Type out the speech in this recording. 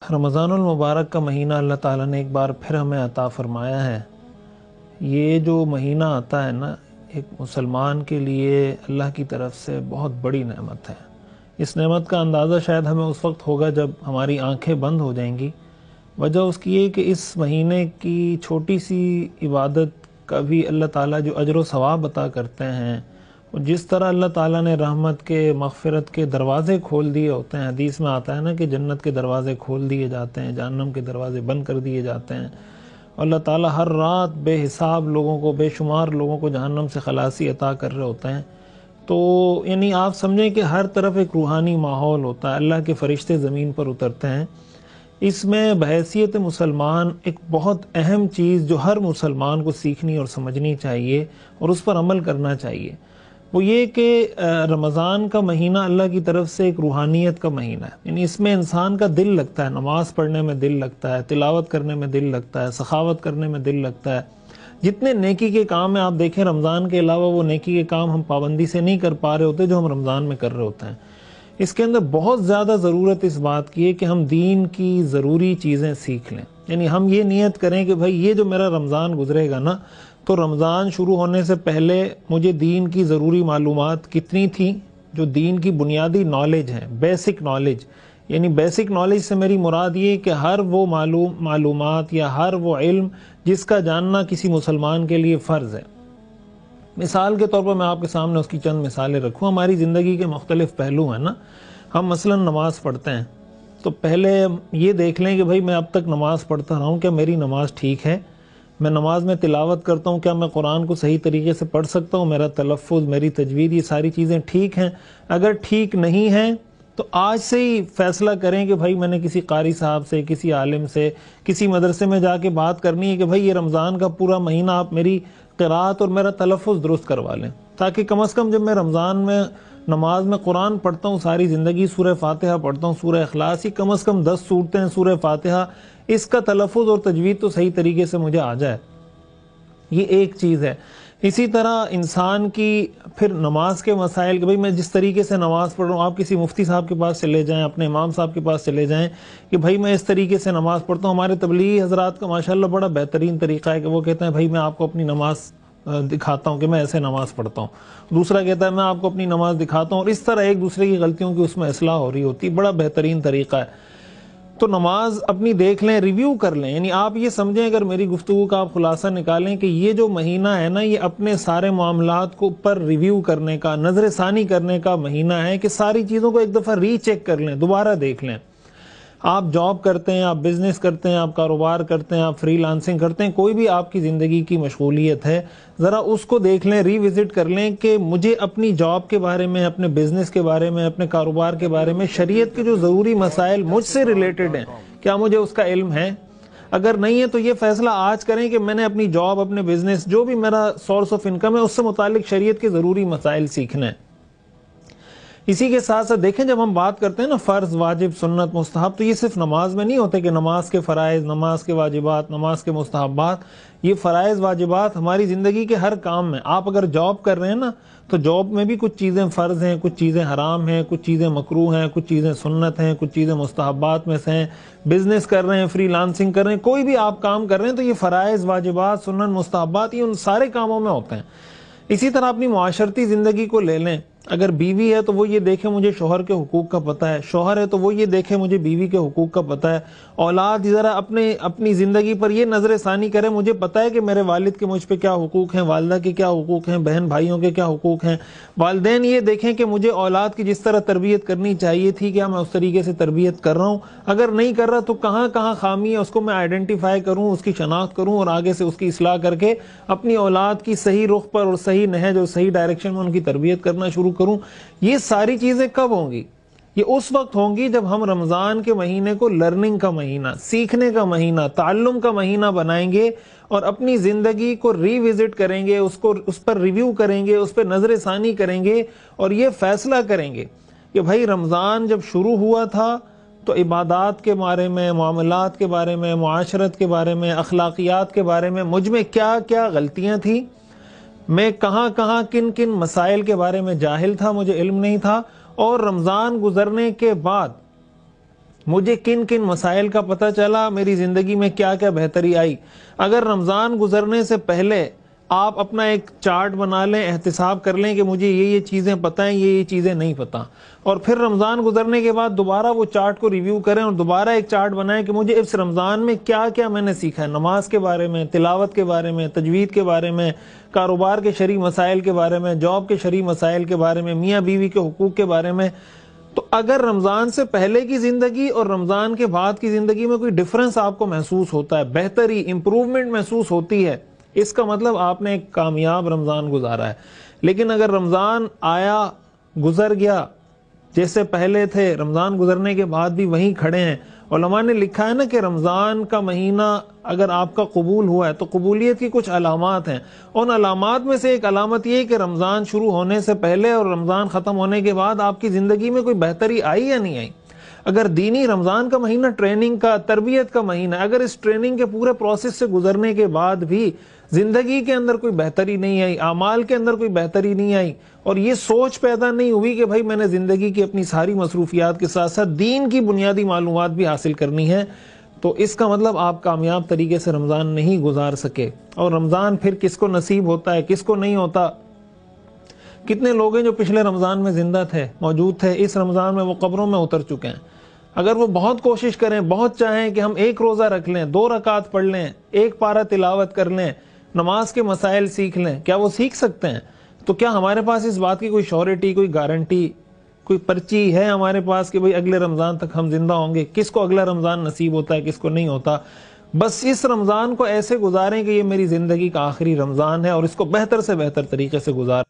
رمضان المبارک کا مہینہ اللہ تعالیٰ نے ایک بار پھر ہمیں عطا فرمایا ہے۔ یہ جو مہینہ آتا ہے نا، ایک مسلمان کے لیے اللہ کی طرف سے بہت بڑی نعمت ہے۔ اس نعمت کا اندازہ شاید ہمیں اس وقت ہوگا جب ہماری آنکھیں بند ہو جائیں گی۔ وجہ اس کی یہ کہ اس مہینے کی چھوٹی سی عبادت کا بھی اللہ تعالیٰ جو اجر و ثواب عطا کرتے ہیں، جس طرح اللہ تعالیٰ نے رحمت کے، مغفرت کے دروازے کھول دیے ہوتے ہیں۔ حدیث میں آتا ہے نا کہ جنت کے دروازے کھول دیے جاتے ہیں، جہنم کے دروازے بند کر دیے جاتے ہیں، اور اللہ تعالیٰ ہر رات بے حساب لوگوں کو، بے شمار لوگوں کو جہنم سے خلاصی عطا کر رہے ہوتے ہیں۔ تو یعنی آپ سمجھیں کہ ہر طرف ایک روحانی ماحول ہوتا ہے، اللہ کے فرشتے زمین پر اترتے ہیں۔ اس میں بحیثیت مسلمان ایک بہت اہم چیز جو ہر مسلمان کو سیکھنی اور سمجھنی چاہیے اور اس پر عمل کرنا چاہیے، وہ یہ کہ رمضان کا مہینہ اللہ کی طرف سے ایک روحانیت کا مہینہ ہے۔ یعنی اس میں انسان کا دل لگتا ہے، نماز پڑھنے میں دل لگتا ہے، تلاوت کرنے میں دل لگتا ہے، سخاوت کرنے میں دل لگتا ہے۔ جتنے نیکی کے کام ہیں آپ دیکھیں، رمضان کے علاوہ وہ نیکی کے کام ہم پابندی سے نہیں کر پا رہے ہوتے جو ہم رمضان میں کر رہے ہوتے ہیں۔ اس کے اندر بہت زیادہ ضرورت اس بات کی ہے کہ ہم دین کی ضروری چیزیں سیکھ لیں۔ یعنی ہم یہ نیت کریں کہ بھائی یہ جو میرا رمضان گزرے گا نا، تو رمضان شروع ہونے سے پہلے مجھے دین کی ضروری معلومات کتنی تھیں، جو دین کی بنیادی نالج ہے، بیسک نالج۔ یعنی بیسک نالج سے میری مراد یہ کہ ہر وہ معلومات یا ہر وہ علم جس کا جاننا کسی مسلمان کے لیے فرض ہے۔ مثال کے طور پر میں آپ کے سامنے اس کی چند مثالیں رکھوں۔ ہماری زندگی کے مختلف پہلو ہیں نا۔ ہم مثلا نماز پڑھتے ہیں تو پہلے یہ دیکھ لیں کہ بھائی میں اب تک نماز پڑھتا رہا ہوں، کیا میری نماز ٹھیک ہے؟ میں نماز میں تلاوت کرتا ہوں، کیا میں قرآن کو صحیح طریقے سے پڑھ سکتا ہوں؟ میرا تلفظ، میری تجوید، یہ ساری چیزیں ٹھیک ہیں؟ اگر ٹھیک نہیں ہیں تو آج سے ہی فیصلہ کریں کہ بھائی میں نے کسی قاری صاحب سے، کسی عالم سے، کسی مدرسے میں جا کے بات کرنی ہے کہ بھائی یہ رمضان کا پورا مہینہ آپ میری قرات اور میرا تلفظ درست کروا لیں، تاکہ کم از کم جب میں رمضان میں نماز میں قرآن پڑھتا ہوں، ساری زندگی سورہ فاتحہ پڑھتا ہوں، سورہ اخلاص ہی کم از کم 10 صورتیں سورہ فاتحہ، اس کا تلفظ اور تجوید تو صحیح طریقے سے مجھے آ جائے۔ یہ ایک چیز ہے۔ اسی طرح انسان کی پھر نماز کے مسائل کہ بھئی میں جس طریقے سے نماز پڑھ رہا ہوں، آپ کسی مفتی صاحب کے پاس چلے جائیں، اپنے امام صاحب کے پاس چلے جائیں کہ بھئی میں اس طریقے سے نماز پڑھتا ہوں۔ ہمارے تبلیغی حضرات کا ماشاءاللہ بڑا بہترین طریقہ ہے کہ وہ کہتے ہیں بھئی میں آپ کو اپنی نماز دکھاتا ہوں کہ میں ایسے نماز پڑھتا ہوں، دوسرا کہتا ہے میں آپ کو اپنی نماز دکھاتا ہوں، اور اس طرح ایک دوسرے کی غلطیوں کی اس میں اصلاح ہو رہی ہوتی ہے۔ بڑا بہترین طریقہ ہے۔ تو نماز اپنی دیکھ لیں، ریویو کر لیں۔ یعنی آپ یہ سمجھیں، اگر میری گفتگو کا آپ خلاصہ نکالیں کہ یہ جو مہینہ ہے نا، یہ اپنے سارے معاملات کو پر ریویو کرنے کا، نظر ثانی کرنے کا مہینہ ہے کہ ساری چیزوں کو ایک دفعہ ری چیک کر لیں، دوبارہ دیکھ لیں۔ آپ جاب کرتے ہیں، آپ بزنس کرتے ہیں، آپ کاروبار کرتے ہیں، آپ فری لانسنگ کرتے ہیں، کوئی بھی آپ کی زندگی کی مشغولیت ہے، ذرا اس کو دیکھ لیں، ری وزٹ کر لیں کہ مجھے اپنی جاب کے بارے میں، اپنے بزنس کے بارے میں، اپنے کاروبار کے بارے میں شریعت کے جو ضروری مسائل مجھ سے ریلیٹڈ ہیں، کیا مجھے اس کا علم ہے؟ اگر نہیں ہے تو یہ فیصلہ آج کریں کہ میں نے اپنی جاب، اپنے بزنس، جو بھی میرا سورس آف انکم ہے، اس سے متعلق شریعت کے ضروری مسائل سیکھنا ہے۔ اسی کے ساتھ ساتھ دیکھیں، جب ہم بات کرتے ہیں نا فرض، واجب، سنت، مستحب، تو یہ صرف نماز میں نہیں ہوتے کہ نماز کے فرائض، نماز کے واجبات، نماز کے مستحبات۔ یہ فرائض، واجبات ہماری زندگی کے ہر کام میں۔ آپ اگر جاب کر رہے ہیں نا، تو جاب میں بھی کچھ چیزیں فرض ہیں، کچھ چیزیں حرام ہیں، کچھ چیزیں مکروہ ہیں، کچھ چیزیں سنت ہیں، کچھ چیزیں مستحبات میں سے ہیں۔ بزنس کر رہے ہیں، فری لانسنگ کر رہے ہیں، کوئی بھی آپ کام کر رہے ہیں، تو یہ فرائض، واجبات، سنت، مستحبات، یہ ان سارے کاموں میں ہوتے ہیں۔ اسی طرح اپنی معاشرتی زندگی کو لے لیں۔ اگر بیوی ہے تو وہ یہ دیکھے مجھے شوہر کے حقوق کا پتہ ہے، شوہر ہے تو وہ یہ دیکھے مجھے بیوی کے حقوق کا پتہ ہے، اولاد ذرا اپنی زندگی پر یہ نظر ثانی کرے، مجھے پتہ ہے کہ میرے والد کے مجھ پہ کیا حقوق ہیں، والدہ کے کیا حقوق ہیں، بہن بھائیوں کے کیا حقوق ہیں۔ والدین یہ دیکھیں کہ مجھے اولاد کی جس طرح تربیت کرنی چاہیے تھی، کیا میں اس طریقے سے تربیت کر رہا ہوں؟ اگر نہیں کر رہا تو کہاں کہاں خامی ہے، اس کو میں آئیڈینٹیفائی کروں، اس کی شناخت کروں، اور آگے سے اس کی اصلاح کر کے اپنی اولاد کی صحیح رخ پر اور صحیح نہج اور صحیح ڈائریکشن میں ان کی تربیت کرنا شروع کروں۔ یہ ساری چیزیں کب ہوں گی؟ یہ اس وقت ہوں گی جب ہم رمضان کے مہینے کو لرننگ کا مہینہ، سیکھنے کا مہینہ، تعلم کا مہینہ بنائیں گے، اور اپنی زندگی کو ری وزٹ کریں گے، اس پر ریویو کریں گے، اس پر نظر ثانی کریں گے، اور یہ فیصلہ کریں گے کہ بھائی رمضان جب شروع ہوا تھا تو عبادات کے بارے میں، معاملات کے بارے میں، معاشرت کے بارے میں، اخلاقیات کے بارے میں مجھ میں کیا کیا غلطیاں تھیں، میں کہاں کہاں کن کن مسائل کے بارے میں جاہل تھا، مجھے علم نہیں تھا، اور رمضان گزرنے کے بعد مجھے کن کن مسائل کا پتہ چلا، میری زندگی میں کیا کیا بہتری آئی۔ اگر رمضان گزرنے سے پہلے آپ اپنا ایک چارٹ بنا لیں، احتساب کر لیں کہ مجھے یہ چیزیں پتہ ہیں، یہ چیزیں نہیں پتہ، اور پھر رمضان گزرنے کے بعد دوبارہ وہ چارٹ کو ریویو کریں اور دوبارہ ایک چارٹ بنائیں کہ مجھے اس رمضان میں کیا کیا میں نے سیکھا ہے، نماز کے بارے میں، تلاوت کے بارے میں، تجوید کے بارے میں، کاروبار کے شرعی مسائل کے بارے میں، جاب کے شرعی مسائل کے بارے میں، میاں بیوی کے حقوق کے بارے میں۔ تو اگر رمضان سے پہلے کی زندگی اور رمضان کے بعد کی زندگی میں کوئی ڈیفرنس آپ کو محسوس ہوتا ہے، بہتری، امپروومنٹ محسوس ہوتی ہے، اس کا مطلب آپ نے ایک کامیاب رمضان گزارا ہے۔ لیکن اگر رمضان آیا، گزر گیا، جیسے پہلے تھے، رمضان گزرنے کے بعد بھی وہیں کھڑے ہیں، علماء نے لکھا ہے نا کہ رمضان کا مہینہ اگر آپ کا قبول ہوا ہے تو قبولیت کی کچھ علامات ہیں۔ ان علامات میں سے ایک علامت یہ ہے کہ رمضان شروع ہونے سے پہلے اور رمضان ختم ہونے کے بعد آپ کی زندگی میں کوئی بہتری آئی یا نہیں آئی۔ اگر دینی رمضان کا مہینہ ٹریننگ کا، تربیت کا مہینہ، اگر اس ٹریننگ کے پورے پروسیس سے گزرنے کے بعد بھی زندگی کے اندر کوئی بہتری نہیں آئی، اعمال کے اندر کوئی بہتری نہیں آئی، اور یہ سوچ پیدا نہیں ہوئی کہ بھائی میں نے زندگی کی اپنی ساری مصروفیات کے ساتھ ساتھ دین کی بنیادی معلومات بھی حاصل کرنی ہے، تو اس کا مطلب آپ کامیاب طریقے سے رمضان نہیں گزار سکے۔ اور رمضان پھر کس کو نصیب ہوتا ہے، کس کو نہیں ہوتا۔ کتنے لوگ ہیں جو پچھلے رمضان میں زندہ تھے، موجود تھے، اس رمضان میں وہ قبروں میں اتر چکے ہیں۔ اگر وہ بہت کوشش کریں، بہت چاہیں کہ ہم ایک روزہ رکھ لیں، 2 رکعت پڑھ لیں، ایک پارہ تلاوت کر لیں، نماز کے مسائل سیکھ لیں، کیا وہ سیکھ سکتے ہیں؟ تو کیا ہمارے پاس اس بات کی کوئی شیورٹی، کوئی گارنٹی، کوئی پرچی ہے ہمارے پاس کہ بھئی اگلے رمضان تک ہم زندہ ہوں گے؟ کس کو اگلا رمضان نصیب ہوتا ہے، کس کو نہیں ہوتا؟ بس اس رمضان کو ایسے گزاریں کہ یہ میری زندگی کا آخری رمضان ہے اور اس کو بہتر سے بہتر طریقے سے گزار